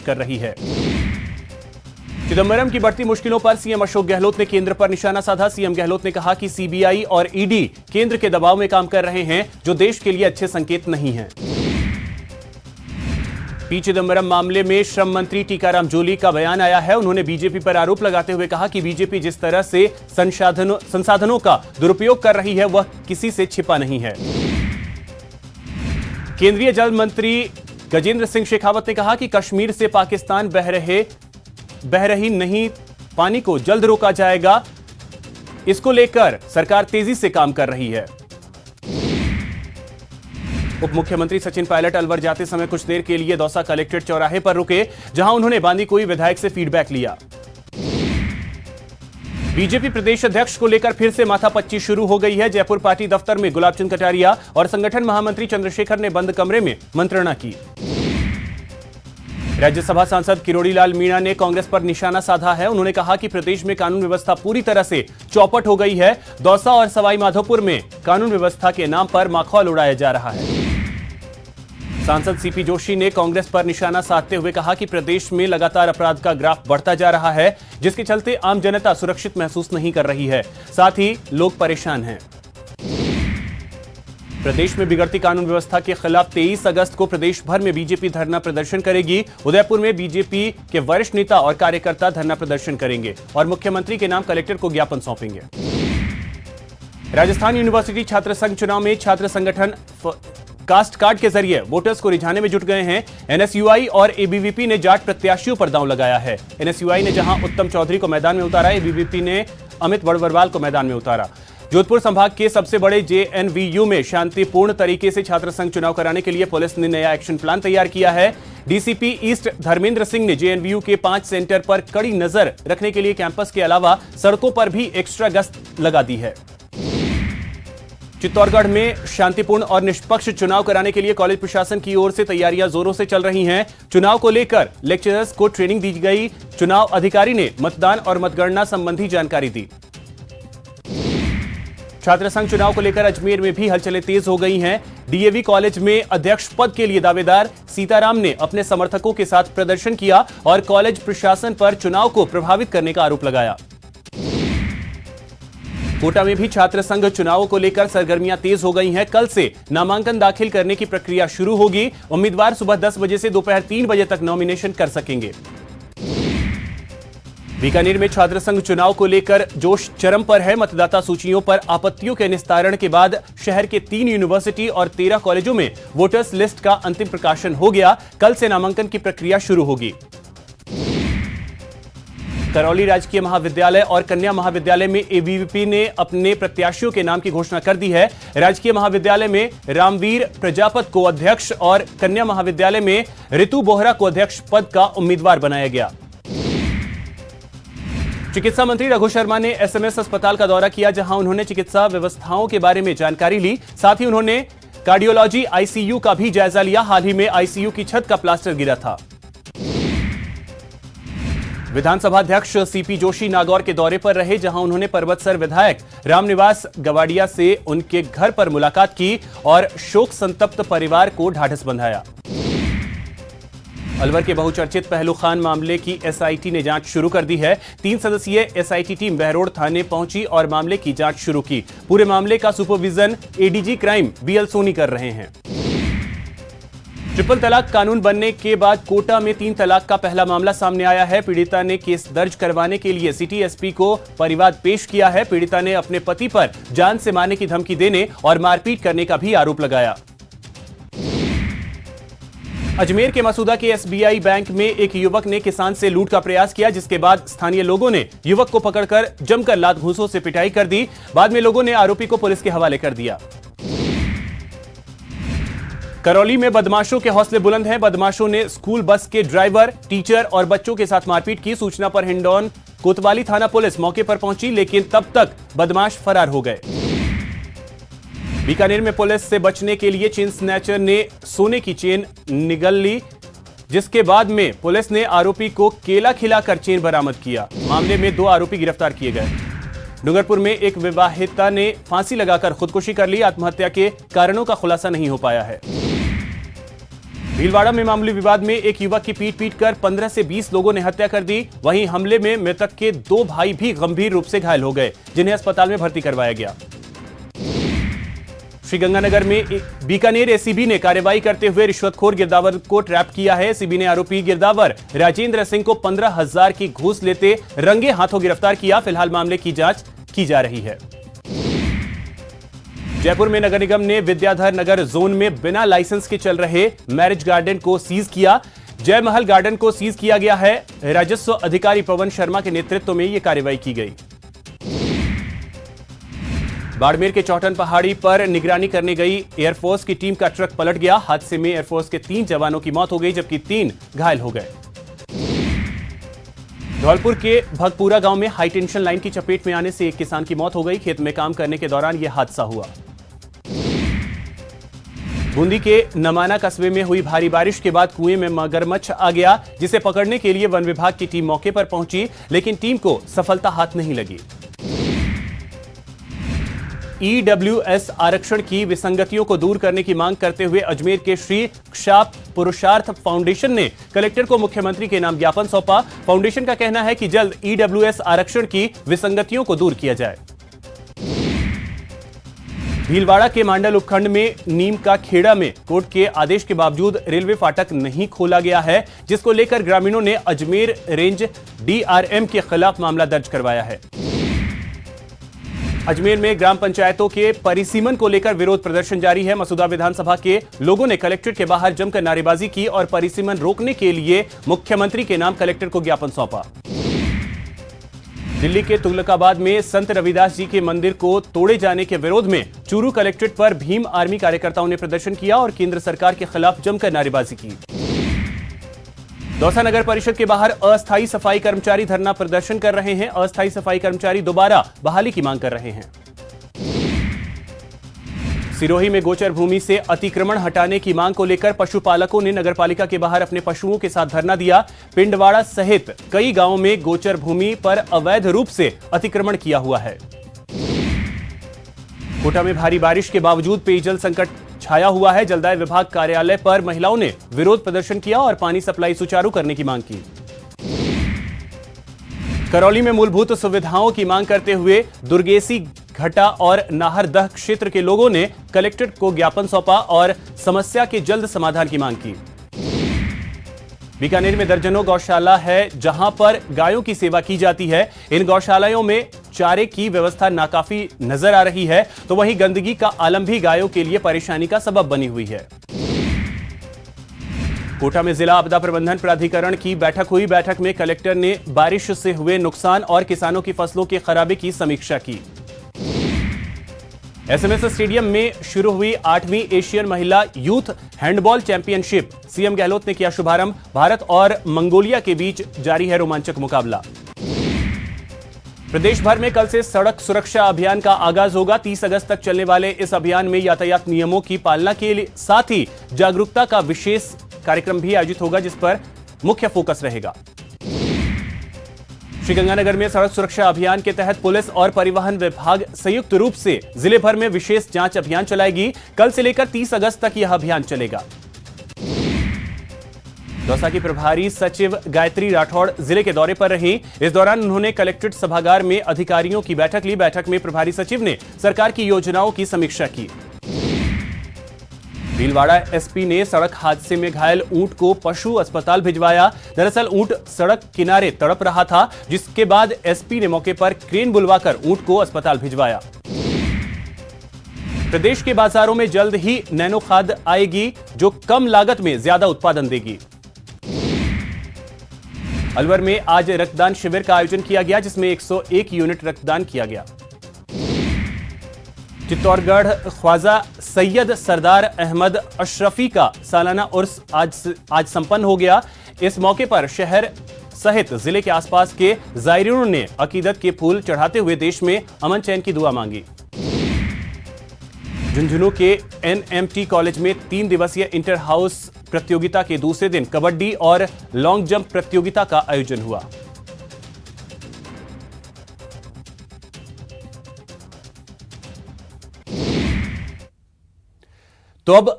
कर रही है। चिदंबरम की बढ़ती मुश्किलों पर सीएम अशोक गहलोत ने केंद्र पर निशाना साधा। सीएम गहलोत ने कहा कि सीबीआई और ईडी केंद्र के दबाव में काम कर रहे हैं, जो देश के लिए अच्छे संकेत नहीं हैं। पी चिदंबरम मामले में श्रम मंत्री टीकाराम जूली का बयान आया है। उन्होंने बीजेपी पर आरोप लगाते हुए कहा कि बीजेपी जिस तरह से संसाधनों का दुरुपयोग कर रही है, वह किसी से छिपा नहीं है। केंद्रीय जल मंत्री गजेंद्र सिंह शेखावत ने कहा कि कश्मीर से पाकिस्तान बह रही नहीं पानी को जल्द रोका जाएगा। इसको लेकर सरकार तेजी से काम कर रही है। उप मुख्यमंत्री सचिन पायलट अलवर जाते समय कुछ देर के लिए दौसा कलेक्ट्रेट चौराहे पर रुके, जहां उन्होंने बांदीकुई विधायक से फीडबैक लिया। बीजेपी प्रदेश अध्यक्ष को लेकर फिर से माथापच्ची शुरू हो गई है। जयपुर पार्टी दफ्तर में गुलाबचंद कटारिया और संगठन महामंत्री चंद्रशेखर ने बंद कमरे में मंत्रणा की। राज्यसभा सांसद किरोड़ीलाल मीणा ने कांग्रेस पर निशाना साधा है। उन्होंने कहा कि प्रदेश में कानून व्यवस्था पूरी तरह से चौपट हो गई है। दौसा और सवाई माधोपुर में कानून व्यवस्था के नाम पर माखौल उड़ाया जा रहा है। सांसद सीपी जोशी ने कांग्रेस पर निशाना साधते हुए कहा कि प्रदेश में लगातार अपराध का ग्राफ बढ़ता जा रहा है, जिसके चलते आम जनता सुरक्षित महसूस नहीं कर रही है, साथ ही लोग परेशान हैं। प्रदेश में बिगड़ती कानून व्यवस्था के खिलाफ 23 अगस्त को प्रदेश भर में बीजेपी धरना प्रदर्शन करेगी। उदयपुर में बीजेपी के वरिष्ठ नेता और कार्यकर्ता धरना प्रदर्शन करेंगे और मुख्यमंत्री के नाम कलेक्टर को ज्ञापन सौंपेंगे। राजस्थान यूनिवर्सिटी छात्र संघ चुनाव में छात्र संगठन कास्ट कार्ड के जरिए वोटर्स को रिझाने में जुट गए हैं। एनएसयूआई और एबीवीपी ने जाट प्रत्याशियों पर दांव लगाया है। एनएसयूआई ने जहां उत्तम चौधरी को मैदान में उतारा, एबीवीपी ने अमित बड़बरवाल को मैदान में उतारा। जोधपुर संभाग के सबसे बड़े जेएनवीयू में शांतिपूर्ण तरीके से छात्र संघ चुनाव कराने के लिए पुलिस ने नया एक्शन प्लान तैयार किया है। डीसीपी ईस्ट धर्मेंद्र सिंह ने जेएनवीयू के 5 सेंटर पर कड़ी नजर रखने के लिए कैंपस के अलावा सड़कों पर भी एक्स्ट्रा गश्त लगा दी है। चित्तौड़गढ़ में शांतिपूर्ण और निष्पक्ष चुनाव कराने के लिए कॉलेज प्रशासन की ओर से तैयारियां जोरों से चल रही हैं। चुनाव को लेकर लेक्चरर्स को ट्रेनिंग दी गई। चुनाव अधिकारी ने मतदान और मतगणना संबंधी जानकारी दी। छात्र संघ चुनाव को लेकर अजमेर में भी हलचलें तेज हो गई हैं। डीएवी कॉलेज में अध्यक्ष पद के लिए दावेदार सीताराम ने अपने समर्थकों के साथ प्रदर्शन किया और कॉलेज प्रशासन पर चुनाव को प्रभावित करने का आरोप लगाया। कोटा में भी छात्र संघ चुनावों को लेकर सरगर्मियां तेज हो गई हैं। कल से नामांकन दाखिल करने की प्रक्रिया शुरू होगी। उम्मीदवार सुबह 10 बजे से दोपहर 3 बजे तक नॉमिनेशन कर सकेंगे। बीकानेर में छात्र संघ चुनाव को लेकर जोश चरम पर है। मतदाता सूचियों पर आपत्तियों के निस्तारण के बाद शहर के 3 यूनिवर्सिटी और 13 कॉलेजों में वोटर्स लिस्ट का अंतिम प्रकाशन हो गया। कल से नामांकन की प्रक्रिया शुरू होगी। करौली राजकीय महाविद्यालय और कन्या महाविद्यालय में एबीवीपी ने अपने प्रत्याशियों के नाम की घोषणा कर दी है। राजकीय महाविद्यालय में रामवीर प्रजापत को अध्यक्ष और कन्या महाविद्यालय में ऋतु बोहरा को अध्यक्ष पद का उम्मीदवार बनाया गया। चिकित्सा मंत्री रघु शर्मा ने एसएमएस अस्पताल का दौरा किया, जहां उन्होंने चिकित्सा व्यवस्थाओं के बारे में जानकारी ली। साथ ही उन्होंने कार्डियोलॉजी आईसीयू का भी जायजा लिया। हाल ही में आईसीयू की छत का प्लास्टर गिरा था। विधानसभा अध्यक्ष सीपी जोशी नागौर के दौरे पर रहे, जहां उन्होंने पर्वतसर विधायक रामनिवास गवाडिया से उनके घर पर मुलाकात की और शोक संतप्त परिवार को ढाढ़स बंधाया। अलवर के बहुचर्चित पहलू खान मामले की एसआईटी ने जांच शुरू कर दी है। 3 सदस्यीय एसआईटी टीम बहरोड थाने पहुंची और मामले की जांच शुरू की। पूरे मामले का supervision ADG crime BL Soni कर रहे हैं। ट्रिपल तलाक कानून बनने के बाद कोटा में 3 तलाक का पहला मामला सामने आया है। पीड़िता ने केस दर्ज करवाने के लिए सिटी एसपी को परिवाद पेश किया है। पीड़िता ने अपने पति पर जान से मारने की धमकी देने और मारपीट करने का भी आरोप लगाया। अजमेर के मसूदा के एसबीआई बैंक में एक युवक ने किसान से लूट का प्रयास किया, जिसके बाद स्थानीय लोगों ने युवक को पकड़कर जमकर लात घूंसों से पिटाई कर दी। बाद में लोगों ने आरोपी को पुलिस के हवाले कर दिया। करौली में बदमाशों के हौसले बुलंद हैं। बदमाशों ने स्कूल बस के ड्राइवर, टीचर और बच्चों के साथ मारपीट की। सूचना पर हिंडौन कोतवाली थाना पुलिस मौके पर पहुंची, लेकिन तब तक बदमाश फरार हो गए। बीकानेर में पुलिस से बचने के लिए चेन स्नैचर ने सोने की चेन निगल ली, जिसके बाद में पुलिस ने आरोपी को केला खिलाकर चेन बरामद किया। मामले में 2 आरोपी गिरफ्तार किए गए। डूंगरपुर में एक विवाहिता ने फांसी लगाकर खुदकुशी कर ली। आत्महत्या के कारणों का खुलासा नहीं हो पाया है। भीलवाड़ा में मामूली विवाद में एक युवक की पीट कर 15 से 20 लोगों ने हत्या कर दी। वहीं हमले में मृतक के 2 भाई भी गंभीर रूप से घायल हो गए, जिन्हें अस्पताल में भर्ती करवाया गया। श्रीगंगानगर में बीकानेर एसीबी ने कार्रवाई करते हुए रिश्वतखोर गिरदावर को ट्रैप किया है। एसीबी ने आरोपी गिरदावर राजेंद्र सिंह को 15,000 की घूस लेते रंगे हाथों गिरफ्तार किया। फिलहाल मामले की जांच की जा रही है। जयपुर में नगर निगम ने विद्याधर नगर जोन में बिना लाइसेंस के चल रहे मैरिज गार्डन को सीज किया। जय महल गार्डन को सीज किया गया है। राजस्व अधिकारी पवन शर्मा के नेतृत्व में यह कार्रवाई की गई। बाड़मेर के चौटन पहाड़ी पर निगरानी करने गई एयरफोर्स की टीम का ट्रक पलट गया। हादसे में एयरफोर्स के 3 जवानों की मौत हो गई, जबकि 3 घायल हो गए। धौलपुर के भगपुरा गांव में हाई टेंशन लाइन की चपेट में आने से एक किसान की मौत हो गई। खेत में काम करने के दौरान यह हादसा हुआ। बूंदी के नमाना कस्बे में हुई भारी बारिश के बाद कुएं में मगरमच्छ आ गया, जिसे पकड़ने के लिए वन विभाग की टीम मौके पर पहुंची, लेकिन टीम को सफलता हाथ नहीं लगी। ईडब्ल्यूएस आरक्षण की विसंगतियों को दूर करने की मांग करते हुए अजमेर के श्री क्षाप पुरुषार्थ फाउंडेशन ने कलेक्टर को मुख्यमंत्री के नाम ज्ञापन सौंपा। फाउंडेशन का कहना है कि जल्द ईडब्ल्यूएस आरक्षण की विसंगतियों को दूर किया जाए। भीलवाड़ा के मांडल उपखंड में नीम का खेड़ा में कोर्ट के आदेश के बावजूद रेलवे फाटक नहीं खोला गया है, जिसको लेकर ग्रामीणों ने अजमेर रेंज डीआरएम के खिलाफ मामला दर्ज करवाया है। अजमेर में ग्राम पंचायतों के परिसीमन को लेकर विरोध प्रदर्शन जारी है। मसूदा विधानसभा के लोगों ने कलेक्ट्रेट के बाहर जमकर नारेबाजी की और परिसीमन रोकने के लिए मुख्यमंत्री के नाम कलेक्टर को ज्ञापन सौंपा। दिल्ली के तुगलकाबाद में संत रविदास जी के मंदिर को तोड़े जाने के विरोध में चूरू कलेक्ट्रेट पर भीम आर्मी कार्यकर्ताओं ने प्रदर्शन किया और केंद्र सरकार के खिलाफ जमकर नारेबाजी की। दौसा नगर परिषद के बाहर अस्थायी सफाई कर्मचारी धरना प्रदर्शन कर रहे हैं। अस्थायी सफाई कर्मचारी दोबारा बहाली की मांग कर रहे हैं। सिरोही में गोचर भूमि से अतिक्रमण हटाने की मांग को लेकर पशुपालकों ने नगरपालिका के बाहर अपने पशुओं के साथ धरना दिया। पिंडवाड़ा सहित कई गांवों में गोचर भूमि पर अवैध रूप से अतिक्रमण किया हुआ है। कोटा में भारी बारिश के बावजूद पेयजल संकट छाया हुआ है। जलदाय विभाग कार्यालय पर महिलाओं ने विरोध प्रदर्शन किया और पानी सप्लाई सुचारू करने की मांग की। करौली में मूलभूत सुविधाओं की मांग करते हुए दुर्गेसी घटा और नाहरदह क्षेत्र के लोगों ने कलेक्टर को ज्ञापन सौंपा और समस्या के जल्द समाधान की मांग की। बीकानेर में दर्जनों गौशाला है जहां पर गायों की सेवा की जाती है। इन गौशालाओं में चारे की व्यवस्था नाकाफी नजर आ रही है, तो वहीं गंदगी का आलम भी गायों के लिए परेशानी का सबब बनी हुई है। कोटा में जिला आपदा प्रबंधन प्राधिकरण की बैठक हुई। बैठक में कलेक्टर ने बारिश से हुए नुकसान और किसानों की फसलों के खराबे की समीक्षा की। एसएमएस स्टेडियम में शुरू हुई 8वीं एशियन महिला youth handball championship. CM Gehlot ने किया शुभारंभ। भारत और मंगोलिया के बीच जारी है रोमांचक मुकाबला। प्रदेश भर में कल से सड़क सुरक्षा अभियान का आगाज होगा। 30 अगस्त तक चलने वाले इस अभियान में यातायात नियमों की पालना के लिए साथ ही जागरूकता का विशेष कार्यक्रम भी आयोजित होगा, जिस पर मुख्य फोकस रहेगा। श्रीगंगानगर में सड़क सुरक्षा अभियान के तहत पुलिस और परिवहन विभाग संयुक्त रूप से जिले भर में विशेष जांच अभियान चलाएगी। कल से लेकर 30 अगस्त तक यह अभियान चलेगा। दौसा की प्रभारी सचिव गायत्री राठौड़ जिले के दौरे पर रहीं। इस दौरान उन्होंने कलेक्ट्रेट सभागार में अधिकारियों की बैठक ली। बैठक में प्रभारी सचिव ने सरकार की योजनाओं की समीक्षा की। भीलवाड़ा एसपी ने सड़क हादसे में घायल ऊंट को पशु अस्पताल भिजवाया। दरअसल ऊंट सड़क किनारे तड़प रहा था, जिसके बाद एसपी ने मौके पर क्रेन बुलवाकर ऊंट को अस्पताल भिजवाया। प्रदेश के बाजारों में जल्द ही नैनो खाद आएगी, जो कम लागत में ज्यादा उत्पादन देगी। अलवर में आज रक्तदान शिविर का आयोजन किया गया, जिसमें 101 यूनिट रक्तदान किया गया। चित्तौड़गढ़ ख्वाजा सैयद सरदार अहमद अशरफी का सालाना उर्स आज संपन्न हो गया। इस मौके पर शहर सहित जिले के आसपास के जायरीनों ने अकीदत के फूल चढ़ाते हुए देश में अमन चैन की दुआ मांगी। झुंझुनू के एनएमटी कॉलेज में 3 दिवसीय इंटर हाउस प्रतियोगिता के दूसरे दिन कबड्डी और लॉन्ग जंप प्रतियोगिता का आयोजन हुआ। तो अब